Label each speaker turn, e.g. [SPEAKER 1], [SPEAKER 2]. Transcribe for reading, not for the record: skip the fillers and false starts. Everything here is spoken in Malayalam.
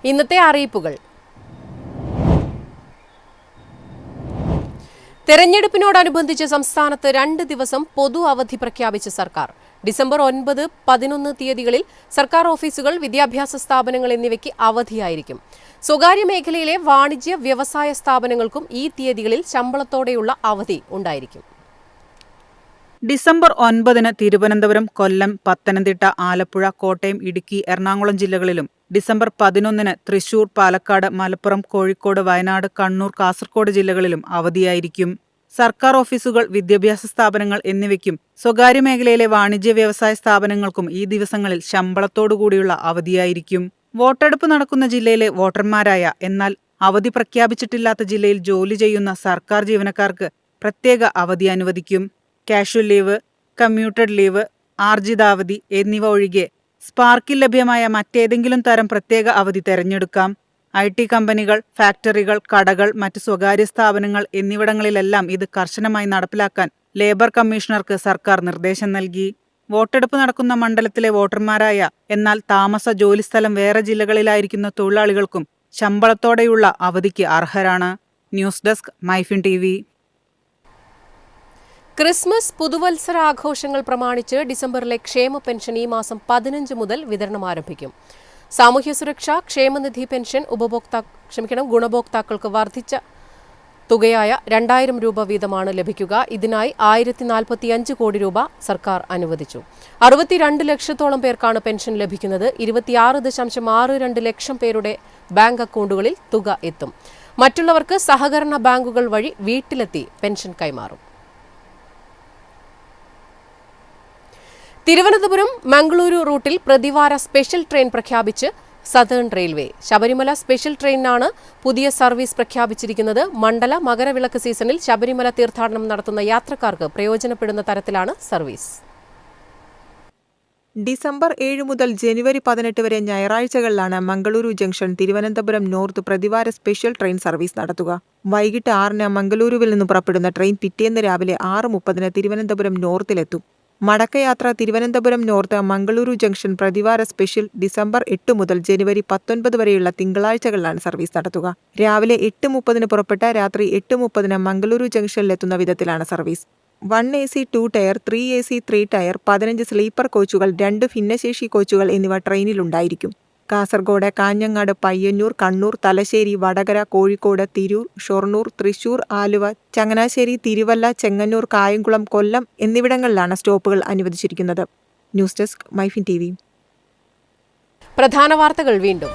[SPEAKER 1] ഇന്നത്തെ അറിയിപ്പുകൾ. തെരഞ്ഞെടുപ്പിനോടനുബന്ധിച്ച് സംസ്ഥാനത്ത് 2 ദിവസം പൊതു അവധി പ്രഖ്യാപിച്ച സർക്കാർ. ഡിസംബർ 9, 11 തീയതികളിൽ സർക്കാർ ഓഫീസുകൾ, വിദ്യാഭ്യാസ സ്ഥാപനങ്ങൾ എന്നിവയ്ക്ക് അവധിയായിരിക്കും. സ്വകാര്യ മേഖലയിലെ വാണിജ്യ വ്യവസായ സ്ഥാപനങ്ങൾക്കും ഈ തീയതികളിൽ ശമ്പളത്തോടെയുള്ള അവധി ഉണ്ടായിരിക്കും.
[SPEAKER 2] ഡിസംബർ 9 തിരുവനന്തപുരം, കൊല്ലം, പത്തനംതിട്ട, ആലപ്പുഴ, കോട്ടയം, ഇടുക്കി, എറണാകുളം ജില്ലകളിലും ഡിസംബർ 11 തൃശൂർ, പാലക്കാട്, മലപ്പുറം, കോഴിക്കോട്, വയനാട്, കണ്ണൂർ, കാസർഗോഡ് ജില്ലകളിലും അവധിയായിരിക്കും. സർക്കാർ ഓഫീസുകൾ, വിദ്യാഭ്യാസ സ്ഥാപനങ്ങൾ എന്നിവയ്ക്കും സ്വകാര്യ മേഖലയിലെ വാണിജ്യ വ്യവസായ സ്ഥാപനങ്ങൾക്കും ഈ ദിവസങ്ങളിൽ ശമ്പളത്തോടുകൂടിയുള്ള അവധിയായിരിക്കും. വോട്ടെടുപ്പ് നടക്കുന്ന ജില്ലയിലെ വോട്ടർമാരായ എന്നാൽ അവധി പ്രഖ്യാപിച്ചിട്ടില്ലാത്ത ജില്ലയിൽ ജോലി ചെയ്യുന്ന സർക്കാർ ജീവനക്കാർക്ക് പ്രത്യേക അവധി അനുവദിക്കും. കാഷ്വൽ ലീവ്, കമ്മ്യൂട്ടഡ് ലീവ്, ആർജിതാവധി എന്നിവ ഒഴികെ സ്പാർക്കിൽ ലഭ്യമായ മറ്റേതെങ്കിലും തരം പ്രത്യേക അവധി തെരഞ്ഞെടുക്കാം. IT കമ്പനികൾ, ഫാക്ടറികൾ, കടകൾ, മറ്റ് സ്വകാര്യ സ്ഥാപനങ്ങൾ എന്നിവിടങ്ങളിലെല്ലാം ഇത് കർശനമായി നടപ്പിലാക്കാൻ ലേബർ കമ്മീഷണർക്ക് സർക്കാർ നിർദ്ദേശം നൽകി. വോട്ടെടുപ്പ് നടക്കുന്ന മണ്ഡലത്തിലെ വോട്ടർമാരായ എന്നാൽ താമസ ജോലിസ്ഥലം വേറെ ജില്ലകളിലായിരിക്കുന്ന തൊഴിലാളികൾക്കും ശമ്പളത്തോടെയുള്ള അവധിക്ക് അർഹരാണ്. News desk, MyFin TV.
[SPEAKER 1] Christmas, പുതുവത്സരാഘോഷങ്ങൾ പ്രമാണിച്ച് ഡിസംബറിലെ ക്ഷേമ പെൻഷൻ ഈ മാസം 15 മുതൽ വിതരണം ആരംഭിക്കും. സാമൂഹ്യ സുരക്ഷാ ക്ഷേമനിധി പെൻഷൻ ഗുണഭോക്താക്കൾക്ക് വർദ്ധിച്ച തുകയായ 2000 രൂപ വീതമാണ് ലഭിക്കുക. ഇതിനായി 1045 കോടി രൂപ സർക്കാർ അനുവദിച്ചു. 62 ലക്ഷത്തോളം പേർക്കാണ് പെൻഷൻ ലഭിക്കുന്നത്. 26.62 ലക്ഷം പേരുടെ ബാങ്ക് അക്കൗണ്ടുകളിൽ തുക എത്തും. മറ്റുള്ളവർക്ക് സഹകരണ ബാങ്കുകൾ വഴി വീട്ടിലെത്തി പെൻഷൻ കൈമാറും. തിരുവനന്തപുരം മംഗളൂരു റൂട്ടിൽ പ്രതിവാര സ്പെഷ്യൽ ട്രെയിൻ പ്രഖ്യാപിച്ച് സതേൺ റെയിൽവേ. ശബരിമല സ്പെഷ്യൽ ട്രെയിനാണ് പുതിയ സർവീസ് പ്രഖ്യാപിച്ചിരിക്കുന്നത്. മണ്ഡല മകരവിളക്ക് സീസണിൽ ശബരിമല തീർത്ഥാടനം നടത്തുന്ന യാത്രക്കാർക്ക് പ്രയോജനപ്പെടുന്ന തരത്തിലാണ് സർവീസ്.
[SPEAKER 3] ഡിസംബർ 7 മുതൽ ജനുവരി 18 വരെ ഞായറാഴ്ചകളിലാണ് മംഗളൂരു ജംഗ്ഷൻ തിരുവനന്തപുരം നോർത്ത് പ്രതിവാര സ്പെഷ്യൽ ട്രെയിൻ സർവീസ് നടത്തുക. വൈകിട്ട് 6 മംഗളൂരുവിൽ നിന്ന് പുറപ്പെടുന്ന ട്രെയിൻ പിറ്റേന്ന് രാവിലെ 6:30 തിരുവനന്തപുരം നോർത്തിലെത്തും. മടക്കയാത്ര തിരുവനന്തപുരം നോർത്ത് മംഗളൂരു ജംഗ്ഷൻ പ്രതിവാര സ്പെഷ്യൽ ഡിസംബർ 8 മുതൽ ജനുവരി 19 വരെയുള്ള തിങ്കളാഴ്ചകളിലാണ് സർവീസ് നടത്തുക. രാവിലെ 8:30 പുറപ്പെട്ട രാത്രി 8:30 മംഗളൂരു ജംഗ്ഷനിലെത്തുന്ന വിധത്തിലാണ് സർവീസ്. 1 AC 2 tier, 3 AC 3 tier, 15 sleeper കോച്ചുകൾ, 2 ഭിന്നശേഷി കോച്ചുകൾ എന്നിവ ട്രെയിനിലുണ്ടായിരിക്കും. കാസർഗോഡ്, കാഞ്ഞങ്ങാട്, പയ്യന്നൂർ, കണ്ണൂർ, തലശ്ശേരി, വടകര, കോഴിക്കോട്, തിരൂർ, ഷൊർണൂർ, തൃശൂർ, ആലുവ, ചങ്ങനാശ്ശേരി, തിരുവല്ല, ചെങ്ങന്നൂർ, കായംകുളം, കൊല്ലം എന്നിവിടങ്ങളിലാണ് സ്റ്റോപ്പുകൾ അനുവദിച്ചിരിക്കുന്നത്. News desk, MyFin TV.
[SPEAKER 1] പ്രധാന വാർത്തകൾ വീണ്ടും.